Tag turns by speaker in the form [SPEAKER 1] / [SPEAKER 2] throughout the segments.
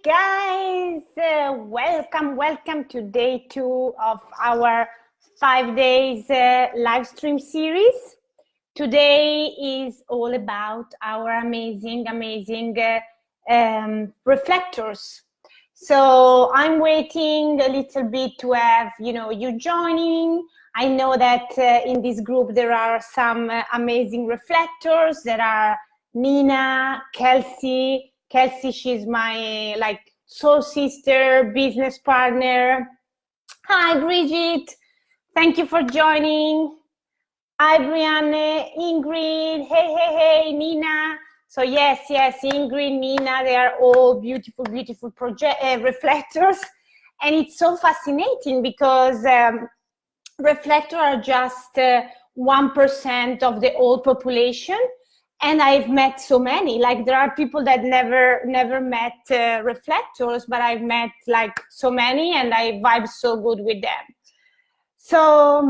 [SPEAKER 1] guys, welcome to day 2 of our 5 days live stream series. Today is all about our amazing reflectors. So I'm waiting a little bit to have you joining. I know that in this group there are some amazing reflectors. There are Nina, Kelsey, she's my soul sister, business partner. Hi, Bridget. Thank you for joining. Hi, Brianne, Ingrid. Hey, Nina. So yes, Ingrid, Nina, they are all beautiful reflectors. And it's so fascinating because reflectors are just 1% of the whole population. And I've met so many, there are people that never met reflectors, but I've met so many and I vibe so good with them. So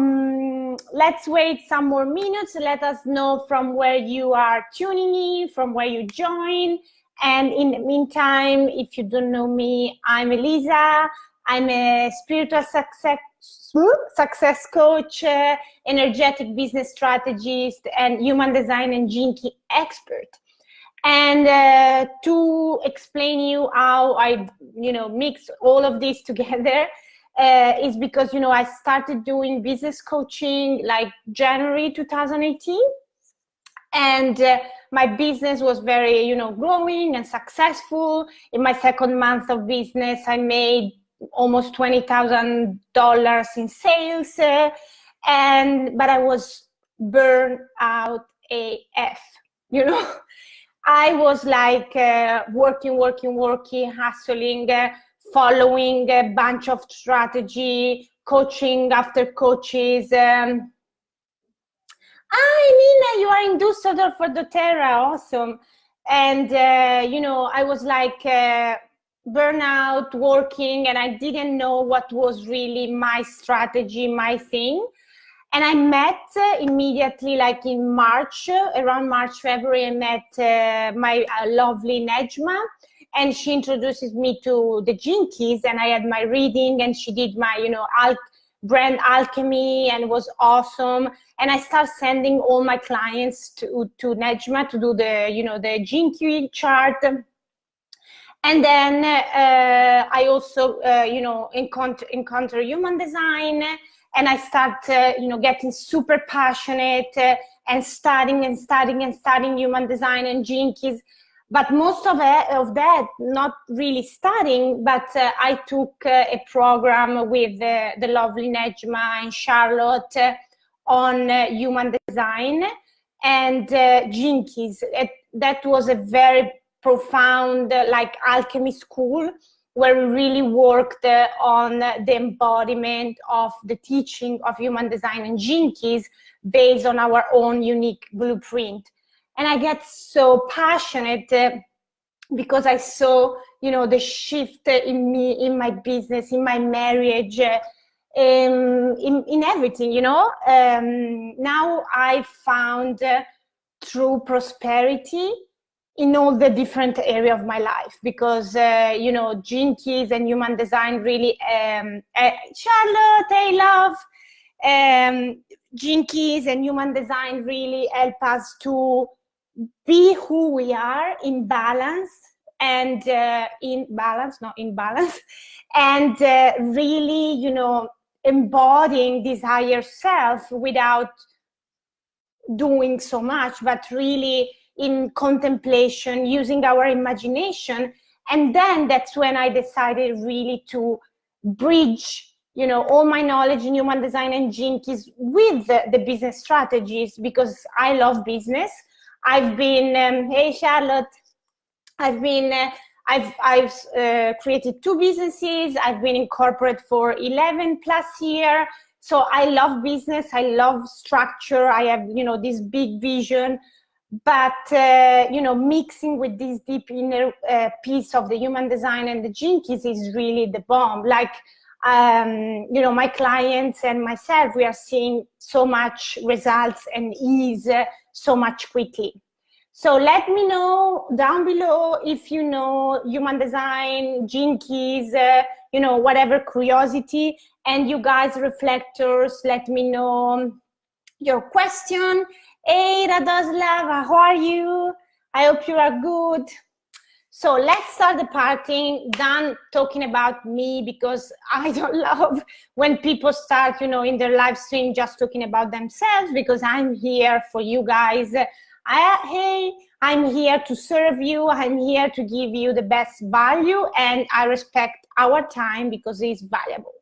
[SPEAKER 1] let's wait some more minutes. Let us know from where you are tuning in, from where you join. And in the meantime, if you don't know me, I'm Elisa. I'm a spiritual success coach, energetic business strategist, and human design and gene key expert. And to explain you how I mix all of this together is because I started doing business coaching January 2018, and my business was very growing and successful. In my second month of business, I made almost $20,000 in sales, but I was burned out AF. I was working, hustling, following a bunch of strategy, coaching after coaches. Hi, Nina, you are in Düsseldorf for doTERRA, awesome. And I was burnout, working, and I didn't know what was really my strategy, my thing. And I met immediately, in March, around March, February, I met my lovely Nejma, and she introduces me to the Gene Keys, and I had my reading, and she did my, brand alchemy, and it was awesome. And I started sending all my clients to Nejma to do the, the Gene Key chart. And then I also, encounter human design, and I start, getting super passionate and studying human design and gene keys. But most of that, not really studying, but I took a program with the lovely Nejma and Charlotte on human design and gene keys. That was a very profound alchemy school where we really worked on the embodiment of the teaching of human design and gene keys based on our own unique blueprint. And I get so passionate because I saw the shift in me, in my business, in my marriage, in everything. Now I found true prosperity in all the different area of my life, because gene keys and human design really Charlotte, hey love, gene keys and human design really help us to be who we are in balance and and really embodying this higher self without doing so much, but really in contemplation, using our imagination. And then that's when I decided really to bridge, all my knowledge in human design and gene keys with the business strategies, because I love business. I've been, hey Charlotte, I've created 2 businesses. I've been in corporate for 11 plus years. So I love business. I love structure. I have, this big vision. But, mixing with this deep inner piece of the human design and the gene keys is really the bomb. My clients and myself, we are seeing so much results and ease so much quickly. So let me know down below if you know human design, gene keys, you know, whatever curiosity. And you guys, reflectors, let me know your question. Hey, Radoslav, how are you? I hope you are good. So let's start the party. Done talking about me, because I don't love when people start, you know, in their live stream just talking about themselves, because I'm here for you guys. Hey, I'm here to serve you. I'm here to give you the best value, and I respect our time because it's valuable.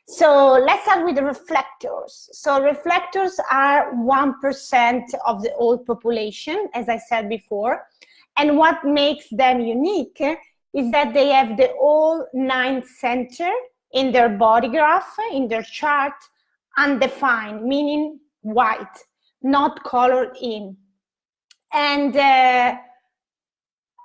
[SPEAKER 1] So let's start with the reflectors. So reflectors are 1% of the whole population, as I said before. And what makes them unique is that they have the all 9 center in their body graph, in their chart, undefined, meaning white, not colored in. And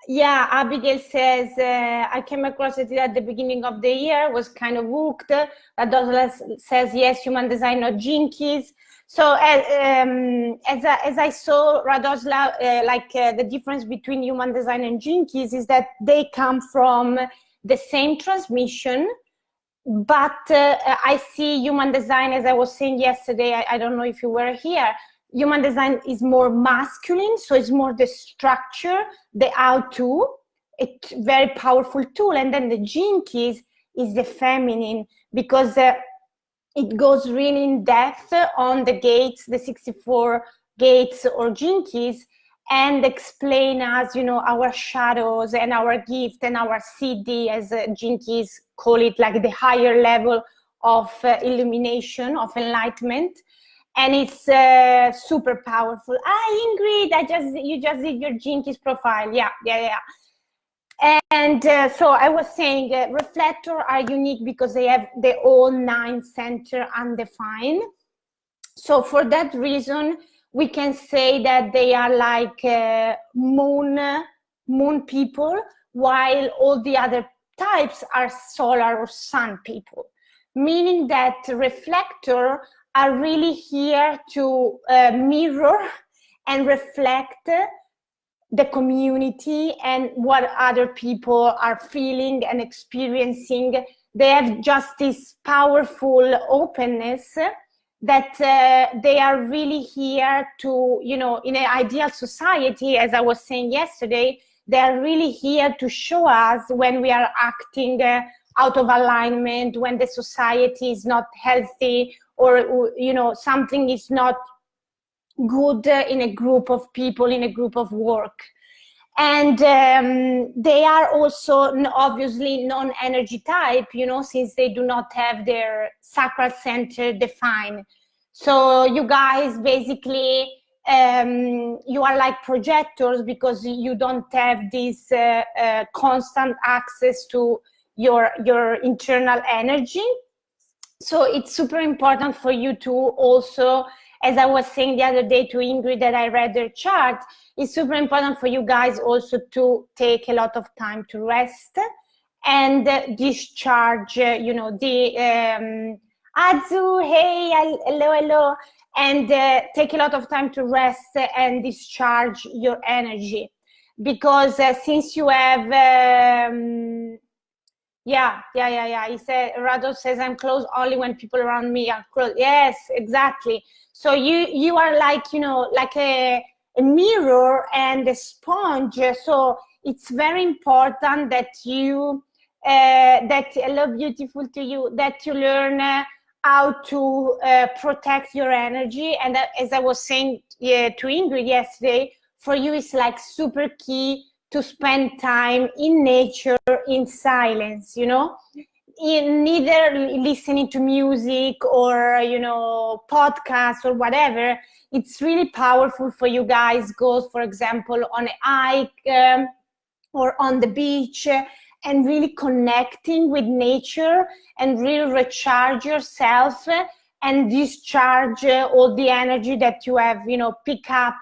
[SPEAKER 1] yeah, Abigail says, I came across it at the beginning of the year, was kind of hooked. Radoslav says, yes, human design, not gene keys. So as I saw, Radoslav, the difference between human design and gene keys is that they come from the same transmission. But I see human design, as I was saying yesterday, I don't know if you were here, human design is more masculine, so it's more the structure, the how-to, it's very powerful tool. And then the gene keys is the feminine, because it goes really in depth on the gates, the 64 gates or gene keys, and explain us, you know, our shadows and our gift and our CD, as gene keys call it, like the higher level of illumination, of enlightenment. And it's super powerful. Ingrid, you just did your gene keys profile. Yeah. And so I was saying, reflectors are unique because they have their own 9 center undefined. So for that reason, we can say that they are like moon people, while all the other types are solar or sun people. Meaning that reflectors are really here to mirror and reflect the community and what other people are feeling and experiencing. They have just this powerful openness that they are really here to, you know, in an ideal society, as I was saying yesterday, they are really here to show us when we are acting out of alignment, when the society is not healthy, or, you know, something is not good in a group of people, in a group of work. And they are also obviously non-energy type, you know, since they do not have their sacral center defined. So you guys basically, you are like projectors, because you don't have this constant access to your internal energy. So it's super important for you to also, as I was saying the other day to Ingrid that I read their chart, it's super important for you guys also to take a lot of time to rest and discharge, you know, the Azu, hey, hello, and take a lot of time to rest and discharge your energy, because since you have yeah. He said, Rado says, I'm close only when people around me are close. Yes, exactly. So you are like, you know, like a mirror and a sponge. So it's very important that you, that hello, beautiful to you, that you learn how to protect your energy. And as I was saying to Ingrid yesterday, for you, it's like super key to spend time in nature, in silence, you know, in neither listening to music or, you know, podcasts or whatever. It's really powerful for you guys. Go, for example, on a hike or on the beach, and really connecting with nature and really recharge yourself and discharge all the energy that you have, you know, pick up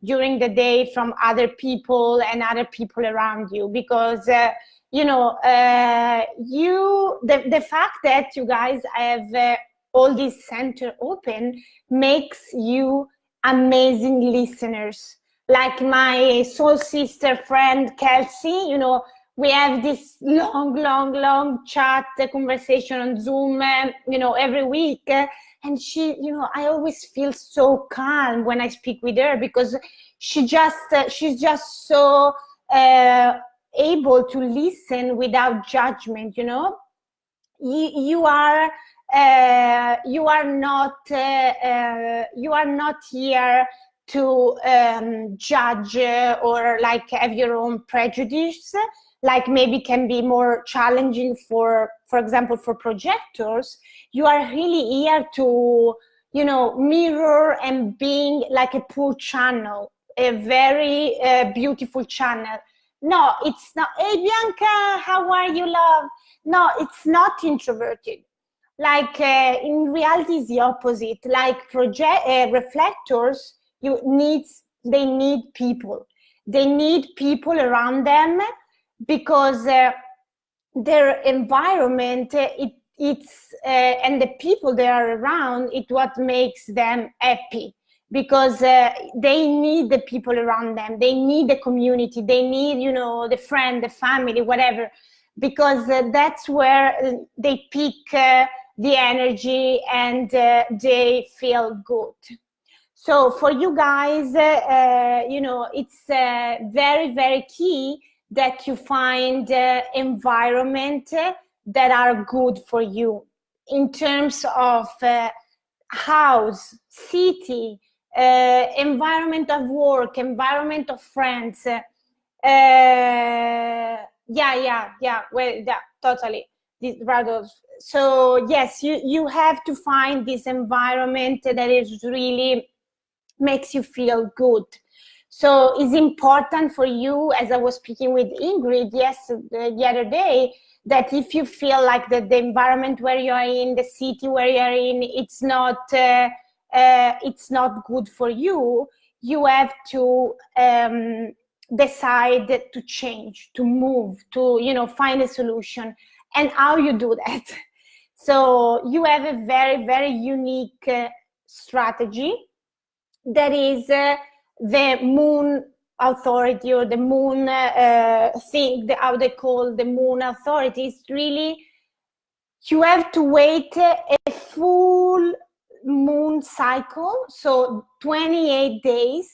[SPEAKER 1] during the day from other people and other people around you. Because, you know, the fact that you guys have all these center open makes you amazing listeners. like my soul sister friend Kelsey, you know, we have this long chat conversation on Zoom, you know, every week. And she, you know, I always feel so calm when I speak with her, because she's just so able to listen without judgment, you know. You are not here to judge or like have your own prejudice, like maybe can be more challenging for example, for projectors. You are really here to, you know, mirror and being like a pull channel, a very beautiful channel. No, it's not, hey Bianca, how are you, love? No, it's not introverted. Like in reality, it's the opposite. Like reflectors, they need people. They need people around them, because their environment, it's and the people they are around, it's what makes them happy, because they need the people around them. They need the community. They need, you know, the friend, the family, whatever, because that's where they pick the energy and they feel good. So for you guys, you know, it's very, very key that you find environment that are good for you in terms of house, city, environment of work, environment of friends. Totally. So yes, you have to find this environment that is really makes you feel good. So it's important for you, as I was speaking with Ingrid the other day, that if you feel like that the environment where you are in, the city where you are in, it's not good for you, you have to decide to change, to move, to, you know, find a solution. And how you do that? So you have a very, very unique strategy that is the moon authority, or the moon thing, how they call the moon authority. Is really, you have to wait a full moon cycle, so 28 days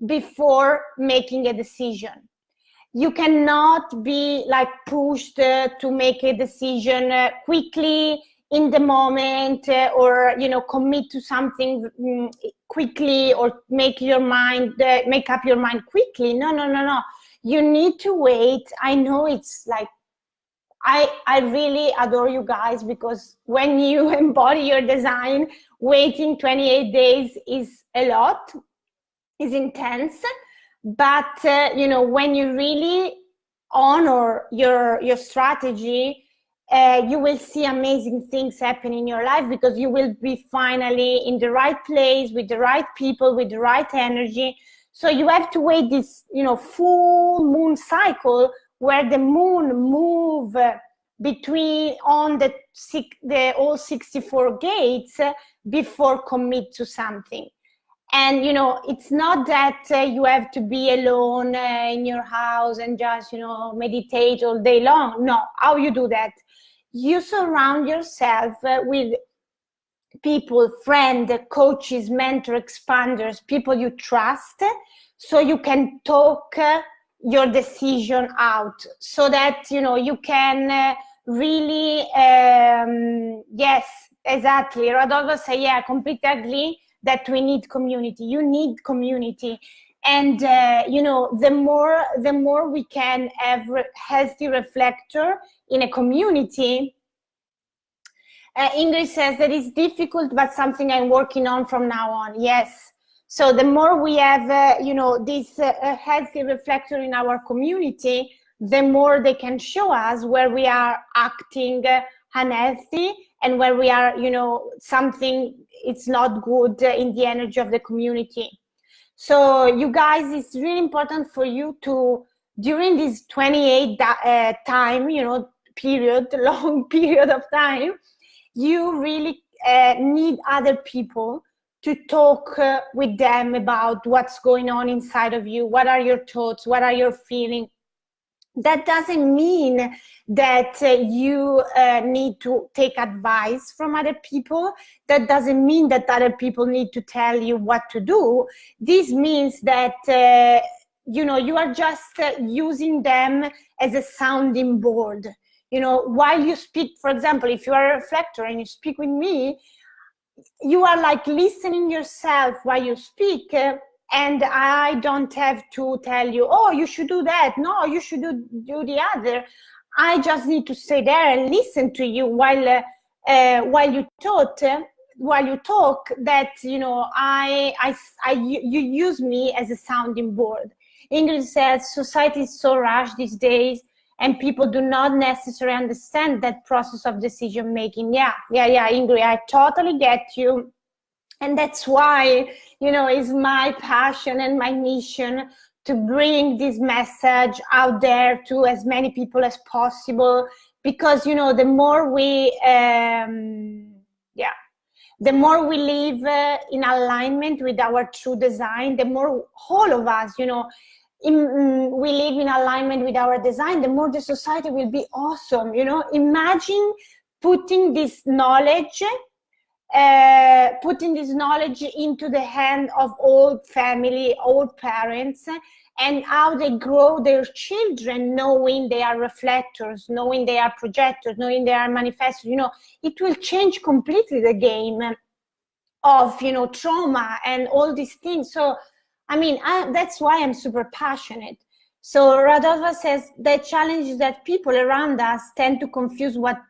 [SPEAKER 1] before making a decision. You cannot be like pushed to make a decision quickly in the moment, or, you know, commit to something quickly, or make up your mind quickly. No. You need to wait. I know it's like, I really adore you guys, because when you embody your design, waiting 28 days is a lot, is intense. But you know, when you really honor your strategy, you will see amazing things happen in your life, because you will be finally in the right place, with the right people, with the right energy. So you have to wait this, you know, full moon cycle, where the moon move between on the all 64 gates before commit to something. And, you know, it's not that you have to be alone in your house and just, you know, meditate all day long. No, how you do that? You surround yourself with people, friends, coaches, mentors, expanders, people you trust, so you can talk your decision out, so that, you know, you can really, yes, exactly. Rodolfo say, yeah, completely agree that we need community. You need community. And, you know, the more we can have healthy reflector in a community. Ingrid says that it's difficult, but something I'm working on from now on. Yes. So the more we have, you know, this healthy reflector in our community, the more they can show us where we are acting unhealthy, and where we are, you know, something it's not good in the energy of the community. So you guys, it's really important for you to, during this 28 time, you know, period, long period of time, you really need other people to talk with them about what's going on inside of you. What are your thoughts? What are your feelings? That doesn't mean that you need to take advice from other people. That doesn't mean that other people need to tell you what to do. This means that you are just using them as a sounding board. While you speak, for example, if you are a reflector and you speak with me, you are like listening yourself while you speak, and I don't have to tell you, oh, you should do that. No, you should do the other. I just need to stay there and listen to you while you talk. That you use me as a sounding board. Ingrid says society is so rushed these days, and people do not necessarily understand that process of decision making. Yeah, Ingrid, I totally get you. And that's why, it's my passion and my mission to bring this message out there to as many people as possible. Because, the more we live in alignment with our true design, the more all of us, we live in alignment with our design, the more the society will be awesome. Imagine putting this knowledge into the hand of all family, all parents, and how they grow their children, knowing they are reflectors, knowing they are projectors, knowing they are manifestors. It will change completely the game of trauma and all these things. So that's why I'm super passionate. So Radova says the challenge is that people around us tend to confuse what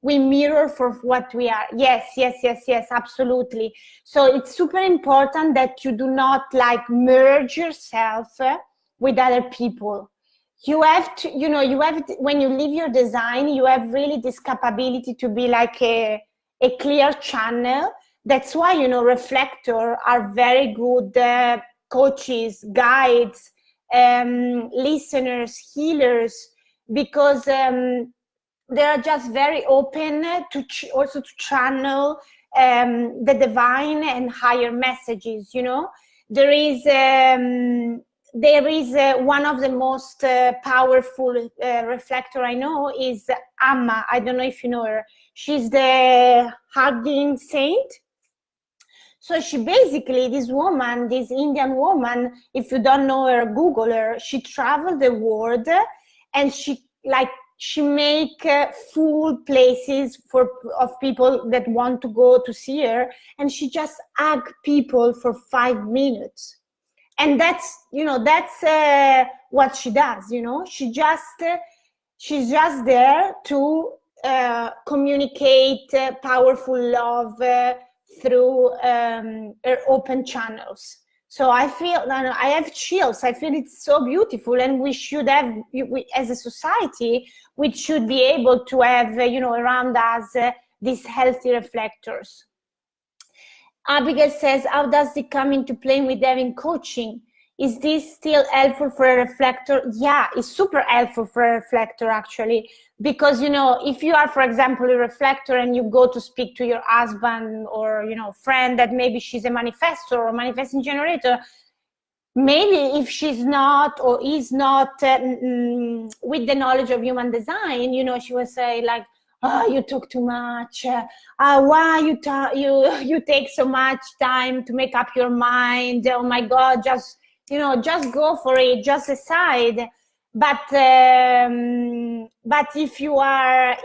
[SPEAKER 1] we mirror for what we are. Yes, absolutely. So it's super important that you do not merge yourself with other people. You have to, when you live your design, you have really this capability to be like a clear channel. That's why, reflectors are very good coaches, guides, listeners, healers, because they are just very open to also to channel the divine and higher messages. There is one of the most powerful reflector I know is Amma. I don't know if you know her. She's the hugging saint. So she basically, this Indian woman, if you don't know her, Google her. She traveled the world, and she make full places of people that want to go to see her, and she just hug people for 5 minutes. And that's what she does. She's just there to communicate powerful love through her open channels. So I have chills. I feel it's so beautiful, and we should have, as a society, we should be able to have, around us these healthy reflectors. Abigail says, how does it come into play with having coaching? Is this still helpful for a reflector? Yeah, it's super helpful for a reflector, actually, because, if you are, for example, a reflector and you go to speak to your husband or, friend that maybe she's a manifestor or manifesting generator, maybe if she's not or is not with the knowledge of human design, she will say like, oh, you talk too much. Why you take so much time to make up your mind? Oh my God, just go for it, just decide. But if you are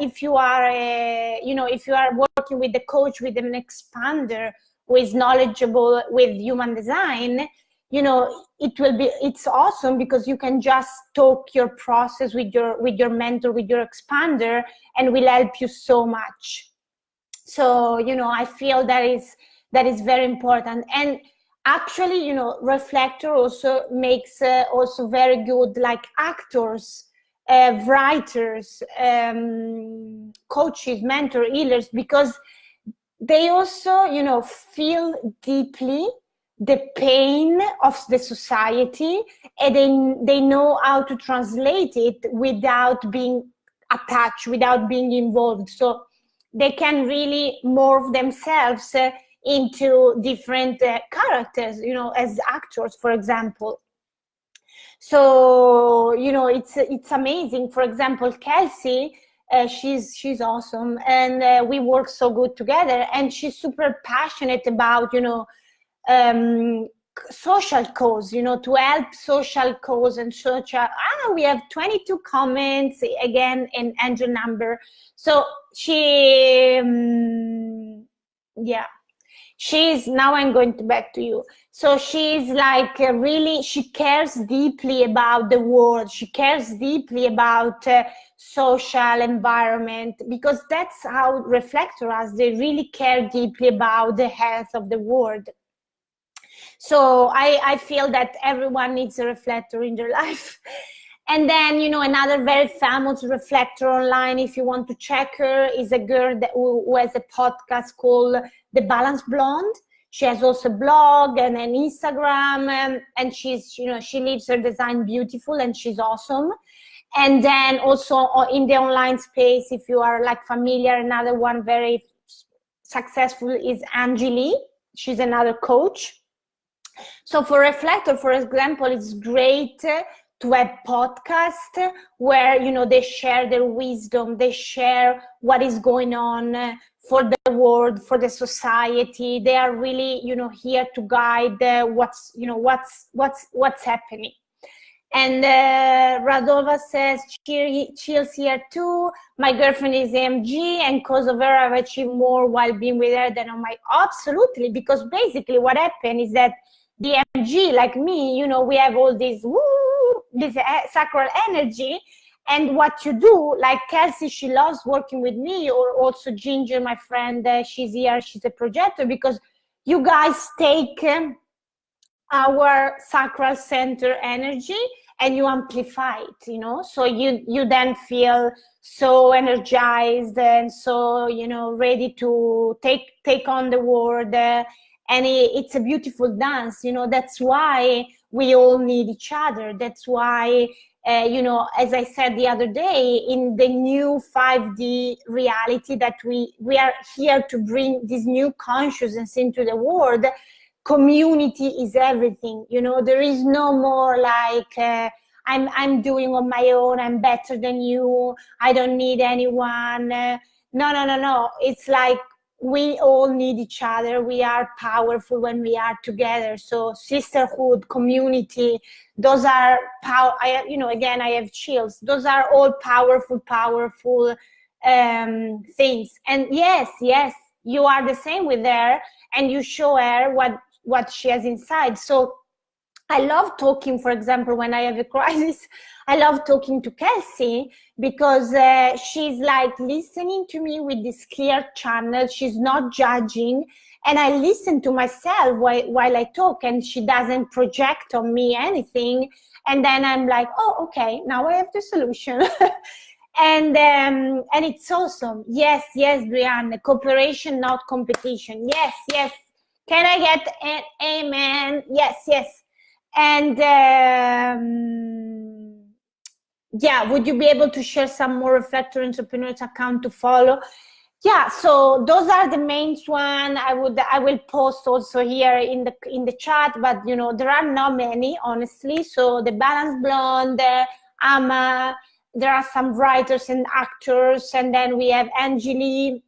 [SPEAKER 1] working with the coach, with an expander who is knowledgeable with human design, it's awesome, because you can just talk your process with your mentor, with your expander, and will help you so much. So I feel that is very important. And actually, reflector also makes also very good actors, writers, coaches, mentor, healers, because they also feel deeply the pain of the society, and they know how to translate it without being attached, without being involved. So they can really morph themselves into different characters, you know, as actors, for example. So, you know, it's amazing. For example, Kelsey, she's awesome, and we work so good together, and she's super passionate about, you know, social cause, you know, to help social cause and social. We have 22 comments again in Angel number. So she yeah, she's, now I'm going to back to you. So she's like really, she cares deeply about the world. She cares deeply about social environment, because that's how Reflectors, they really care deeply about the health of the world. So I feel that everyone needs a reflector in their life. And then, you know, another very famous reflector online, if you want to check her, is a girl who has a podcast called The Balanced Blonde. She has also a blog and an Instagram, and she's, you know, she lives her design beautiful, and she's awesome. And then also in the online space, if you are like familiar, another one very successful is Angeli. She's another coach. So for Reflector, for example, it's great to have podcasts where, you know, they share their wisdom, they share what is going on for the world, for the society. They are really, you know, here to guide what's happening. And Radova says, chills here too. My girlfriend is AMG, and because of her, I've achieved more while being with her than on my. Absolutely, because basically what happened is that the AMG, like me, you know, we have all this sacral energy. And what you do, like Kelsey, she loves working with me, or also Ginger, my friend, she's here, she's a projector, because you guys take our sacral center energy and you amplify it, you know, so you then feel so energized and so, you know, ready to take on the world, and it's a beautiful dance, you know. That's why we all need each other. That's why you know, as I said the other day, in the new 5D reality that we are here to bring this new consciousness into the world, community is everything, you know. There is no more like I'm doing on my own, I'm better than you, I don't need anyone. No. It's like we all need each other. We are powerful when we are together. So sisterhood, community, those are power. You know, again, I have chills. Those are all powerful things. And yes, you are the same with her, and you show her what she has inside. So I love talking, for example, when I have a crisis, I love talking to Kelsey, because she's like listening to me with this clear channel. She's not judging. And I listen to myself while I talk, and she doesn't project on me anything. And then I'm like, oh, okay, now I have the solution. And it's awesome. Yes, Brianne, cooperation, not competition. Yes. Can I get an amen? Yes. And yeah, would you be able to share some more Reflector Entrepreneurs account to follow? Yeah, so those are the main one. I will post also here in the chat, but you know, there are not many, honestly. So the Balanced Blonde, Ama, there are some writers and actors, and then we have Angeli.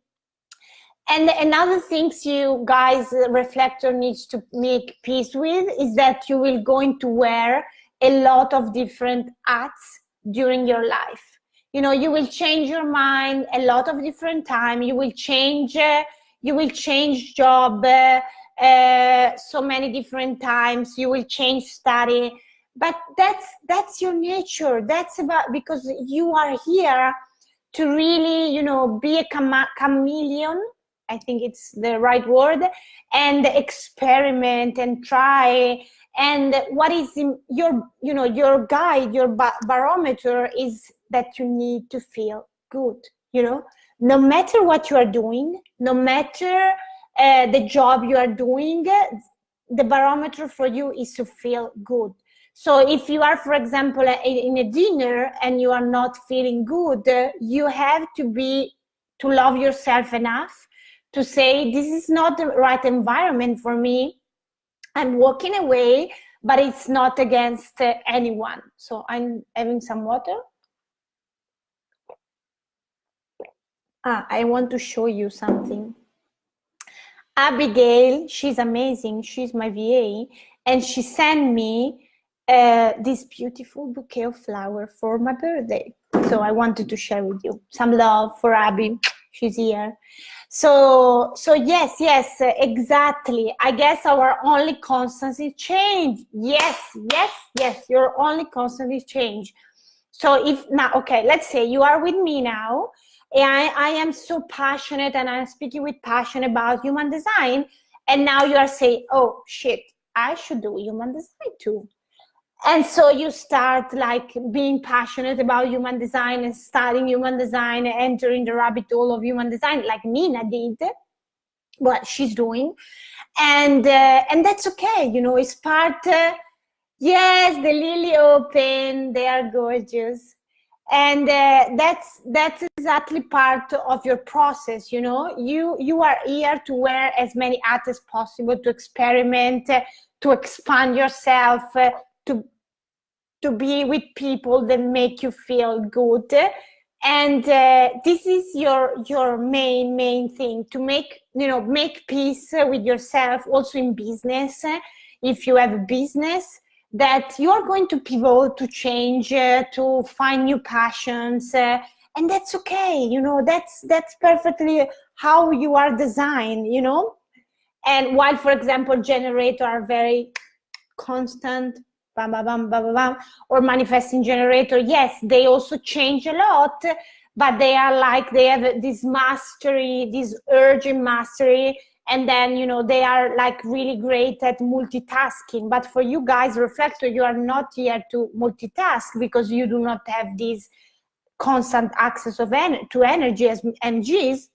[SPEAKER 1] And another things you guys, Reflector needs to make peace with is that you will going to wear a lot of different hats during your life. You know, you will change your mind a lot of different time. You will change job so many different times. You will change study, but that's your nature. That's about, because you are here to really, you know, be a chameleon. I think it's the right word, and experiment and try. And what is in your guide, your barometer is that you need to feel good, you know, no matter what you are doing, no matter the job you are doing, the barometer for you is to feel good. So if you are, for example, in a dinner and you are not feeling good, you have to love yourself enough to say, this is not the right environment for me. I'm walking away, but it's not against anyone. So I'm having some water. I want to show you something. Abigail, she's amazing. She's my VA, and she sent me this beautiful bouquet of flowers for my birthday. So I wanted to share with you some love for Abby. She's here. So yes, exactly. I guess our only constant is change. Yes. Your only constant is change. So if now, okay, let's say you are with me now, and I am so passionate, and I'm speaking with passion about human design, and now you are saying, oh shit, I should do human design too. And so you start like being passionate about human design and studying human design, entering the rabbit hole of human design, like Nina did, what she's doing. And that's okay, you know, it's part, yes, the lily open, they are gorgeous. And that's exactly part of your process, you know. You are here to wear as many hats as possible, to experiment, to expand yourself, to be with people that make you feel good. And this is your main thing, to make peace with yourself, also in business. If you have a business, that you are going to pivot, to change, to find new passions, and that's okay, you know. That's perfectly how you are designed, you know. And while, for example, generators are very constant, bam, bam, bam, bam, bam, or manifesting generator, yes, they also change a lot, but they are like, they have this mastery, this urgent mastery, and then, you know, they are like really great at multitasking. But for you guys, reflector, you are not here to multitask, because you do not have this constant access of to energy as MGs.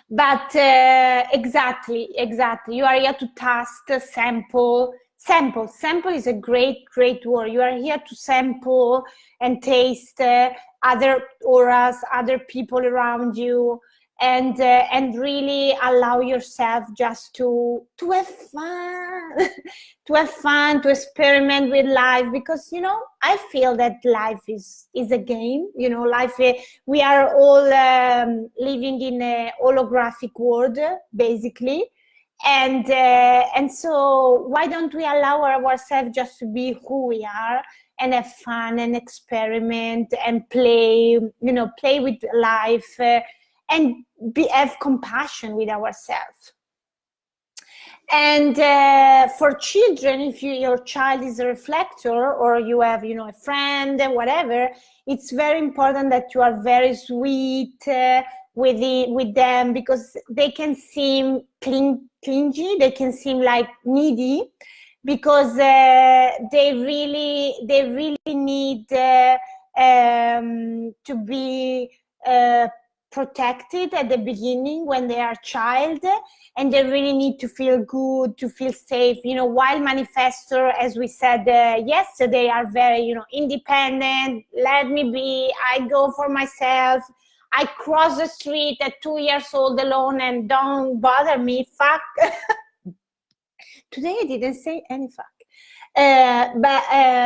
[SPEAKER 1] But exactly, you are here to task, sample is a great word. You are here to sample and taste other auras, other people around you, and really allow yourself just to have fun to experiment with life, because, you know, I feel that life is a game, you know. Life, we are all living in a holographic world, basically. And so why don't we allow ourselves just to be who we are, and have fun and experiment and play, you know, play with life, and have compassion with ourselves. And for children, if your child is a reflector, or you have, you know, a friend, whatever, it's very important that you are very sweet with them, because they can seem clingy, they can seem like needy, because they really need to be protected at the beginning when they are child, and they really need to feel good, to feel safe, you know. While manifestor, as we said yesterday, are very, you know, independent. Let me be, I go for myself, I cross the street at 2 years old alone, and don't bother me, fuck. Today I didn't say any fuck. But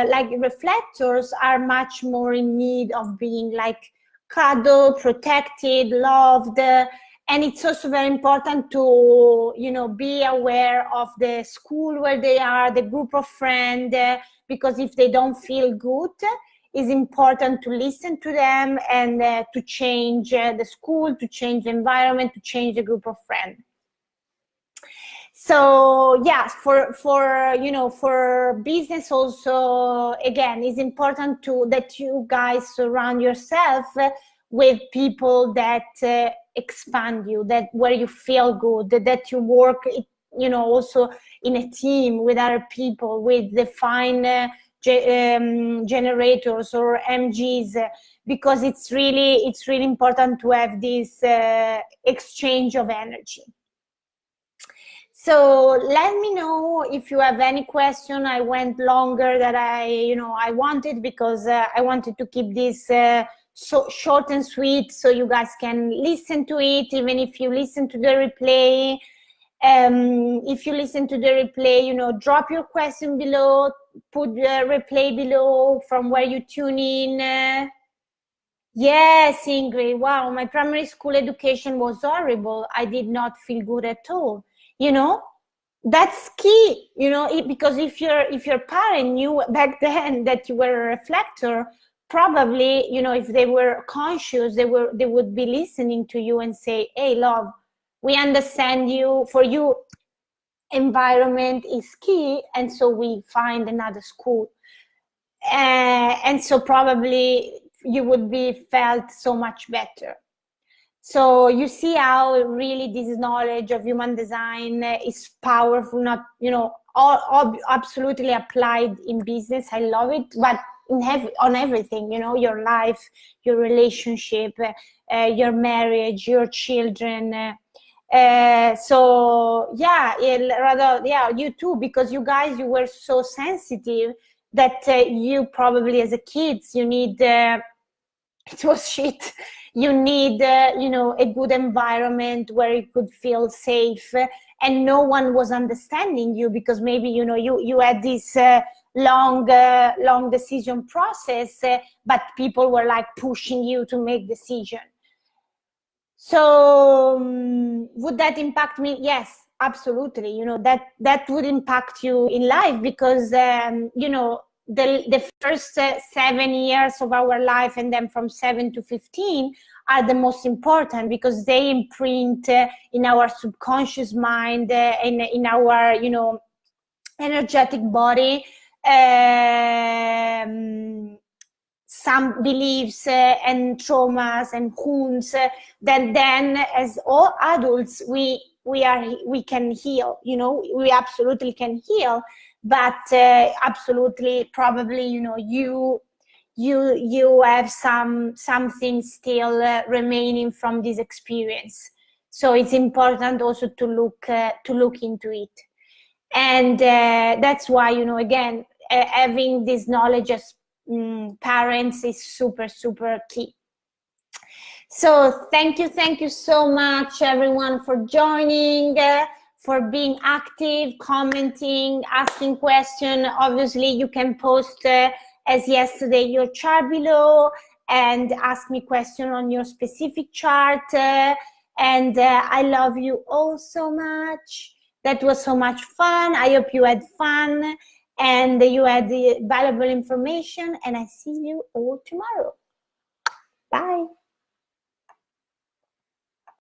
[SPEAKER 1] like reflectors are much more in need of being like cuddled, protected, loved, and it's also very important to, you know, be aware of the school where they are, the group of friends, because if they don't feel good, it's important to listen to them, and to change the school, to change the environment, to change the group of friends. So yeah, for you know, for business also, again, it's important that you guys surround yourself with people that expand you, that where you feel good, that you work, you know, also in a team with other people, with defined generators or MGs, because it's really important to have this exchange of energy. So let me know if you have any question. I went longer than I wanted, because I wanted to keep this so short and sweet, so you guys can listen to it, even if you listen to the replay. If you listen to the replay, you know, drop your question below, put the replay below from where you tune in. Yes, Ingrid, wow, my primary school education was horrible. I did not feel good at all. You know, that's key, you know, because if your parent knew back then that you were a reflector, probably, you know, if they were conscious, they would be listening to you and say, hey, love, we understand you, for you, environment is key, and so we find another school. And so probably you would be felt so much better. So you see how really this knowledge of human design is powerful, not, you know, absolutely applied in business. I love it, but on everything, you know, your life, your relationship, your marriage, your children. So yeah, you too, because you guys, you were so sensitive that you probably as a kids, you need, it was shit. You need, you know, a good environment where you could feel safe, and no one was understanding you because maybe, you know, you had this long decision process, but people were like pushing you to make decision. So would that impact me? Yes, absolutely. You know, that would impact you in life because, you know, the first 7 years of our life, and then from 7 to 15 are the most important because they imprint in our subconscious mind, in our, you know, energetic body, some beliefs and traumas and wounds that then as all adults we can heal. You know, we absolutely can heal, but absolutely probably, you know, you have something still remaining from this experience. So it's important also to look into it. And that's why, you know, again, having this knowledge as parents is super key. So thank you so much, everyone, for joining, for being active, commenting, asking questions. Obviously you can post as yesterday your chart below and ask me question on your specific chart, and I love you all so much. That was so much fun. I hope you had fun and you had the valuable information, and I see you all tomorrow. Bye.